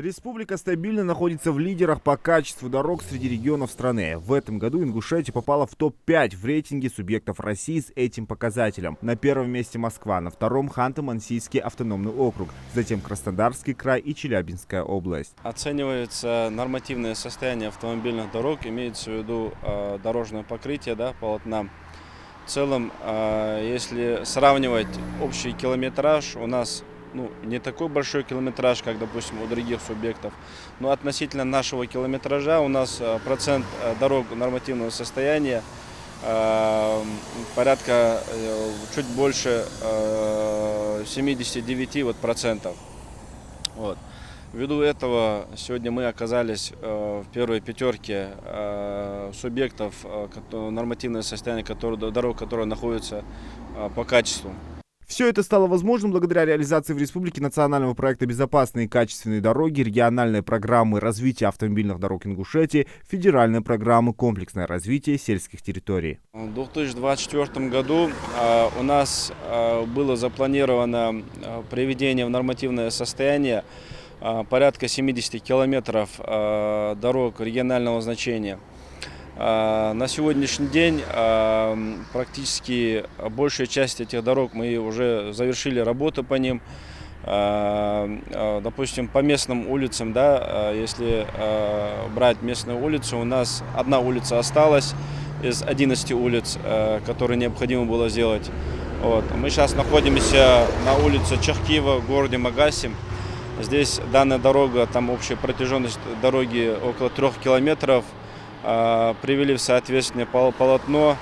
Республика стабильно находится в лидерах по качеству дорог среди регионов страны. В этом году Ингушетия попала в топ-5 в рейтинге субъектов России с этим показателем. На первом месте Москва, на втором Ханты-Мансийский автономный округ, затем Краснодарский край и Челябинская область. Оценивается нормативное состояние автомобильных дорог, имеется в виду дорожное покрытие, полотна. В целом, если сравнивать общий километраж, у нас не такой большой километраж, как, допустим, у других субъектов, но относительно нашего километража у нас процент дорог нормативного состояния порядка чуть больше 79%. Ввиду этого сегодня мы оказались в первой пятерке субъектов нормативное состояние дорог, которые находятся по качеству. Все это стало возможным благодаря реализации в республике национального проекта «Безопасные и качественные дороги», региональной программы развития автомобильных дорог Ингушетии, федеральной программы «Комплексное развитие сельских территорий». В 2024 году у нас было запланировано приведение в нормативное состояние порядка 70 километров дорог регионального значения. На сегодняшний день практически большая часть этих дорог мы уже завершили работу по ним. Допустим, по местным улицам, если брать местную улицу, у нас одна улица осталась из 11 улиц, которые необходимо было сделать. Мы сейчас находимся на улице Чахкиева в городе Магасе. Здесь данная дорога, там общая протяженность дороги около 3 километров. Привели в соответствие полотно,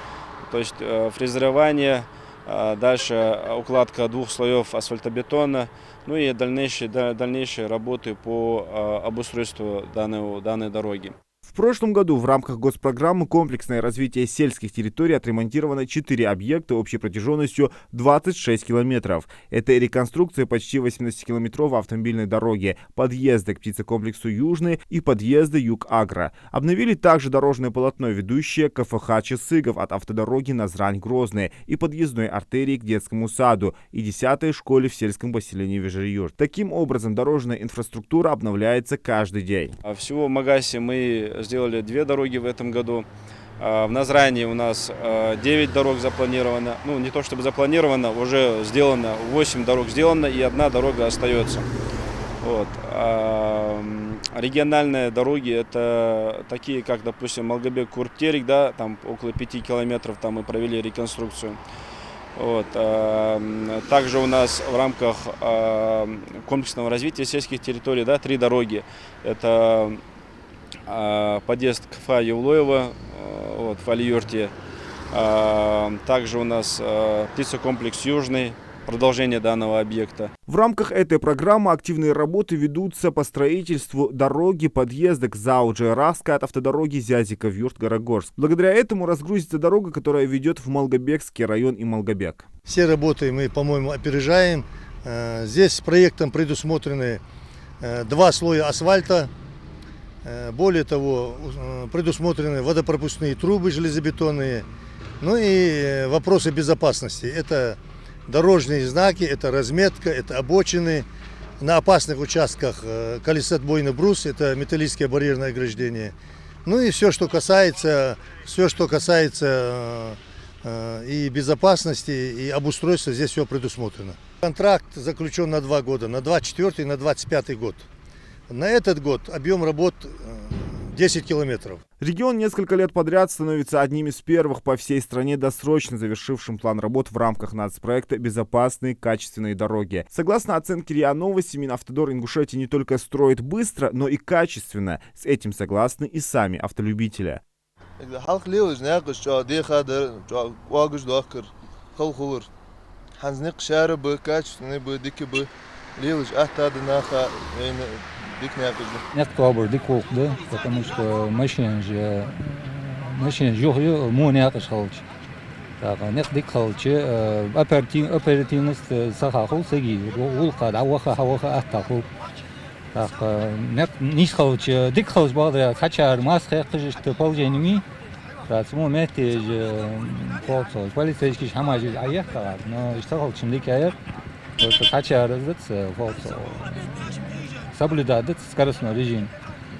то есть фрезерование, дальше укладка 2 слоев асфальтобетона, и дальнейшие работы по обустройству данной дороги. В прошлом году в рамках госпрограммы «Комплексное развитие сельских территорий» отремонтировано 4 объекта общей протяженностью 26 километров. Это реконструкция почти 18-километровой автомобильной дороги, подъезды к птицекомплексу «Южный» и подъезды «Юг-Агро». Обновили также дорожное полотно, ведущее к КФХ Чесыгов от автодороги Назрань-Грозный и подъездной артерии к детскому саду и 10-й школе в сельском поселении Вежерьюр. Таким образом, дорожная инфраструктура обновляется каждый день. Всего в Магасе мы сделали 2 дороги в этом году. В Назране у нас 9 дорог запланировано. Не то чтобы запланировано, уже сделано 8 дорог сделано и 1 дорога остается. Региональные дороги это такие, как, допустим, Малгобек-Курттерик, там около 5 километров, там мы провели реконструкцию. Также у нас в рамках комплексного развития сельских территорий 3 дороги. Это подъезд КФА Евлоева в Алиёрте. Также у нас птицекомплекс «Южный», продолжение данного объекта. В рамках этой программы активные работы ведутся по строительству дороги подъезда к ЗАО «Джейраска» от автодороги Зязиков-Юрт-Горогорск. Благодаря этому разгрузится дорога, которая ведет в Малгобекский район и Малгобек. Все работы мы, по-моему, опережаем. Здесь проектом предусмотрены 2 слоя асфальта. Более того, предусмотрены водопропускные трубы железобетонные, и вопросы безопасности. Это дорожные знаки, это разметка, это обочины. На опасных участках колесоотбойный брус, это металлическое барьерное ограждение. И все, что касается и безопасности, и обустройства, здесь все предусмотрено. Контракт заключен на 2 года, на 24 и на 25 год. На этот год объем работ 10 километров. Регион несколько лет подряд становится одним из первых по всей стране досрочно завершившим план работ в рамках нацпроекта «Безопасные качественные дороги». Согласно оценке РИА Новости, Минавтодор Ингушетии не только строит быстро, но и качественно. С этим согласны и сами автолюбители. Нет кабардык окда, потому что машин жоқ моняк шалч. Нет дикалчи оперативность сахахол саги. Улка даваха хаваха аттахол. Нет нишхалчи дикалч бадра хачар масха қижишты положениями. Момент полицейский хамажи аяқтар, но иштахалчим дикаяр. Хачар зат соблюдать скоростной режим.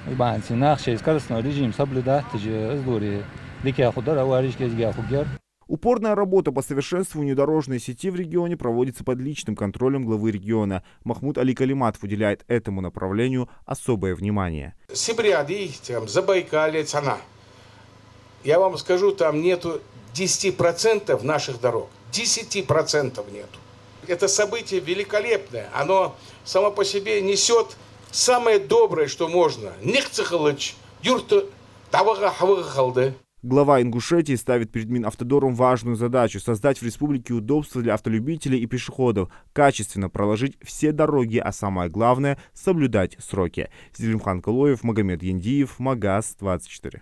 Банси нахшей скоростной режим соблюдать же здорово. Дикая худора варежки с гугер. Упорная работа по совершенствованию дорожной сети в регионе проводится под личным контролем главы региона. Махмуд Али Калиматов уделяет этому направлению особое внимание. Сибиряди, Забайкалье, Цана. Я вам скажу, там нету 10% наших дорог. 10% нету. Это событие великолепное. Оно само по себе несет самое доброе, что можно. Нехцехалыч, юрта, тавага хавага. Глава Ингушетии ставит перед Минавтодором важную задачу – создать в республике удобства для автолюбителей и пешеходов, качественно проложить все дороги, а самое главное – соблюдать сроки. Зелимхан Калоев, Магомед Яндиев, Магаз 24.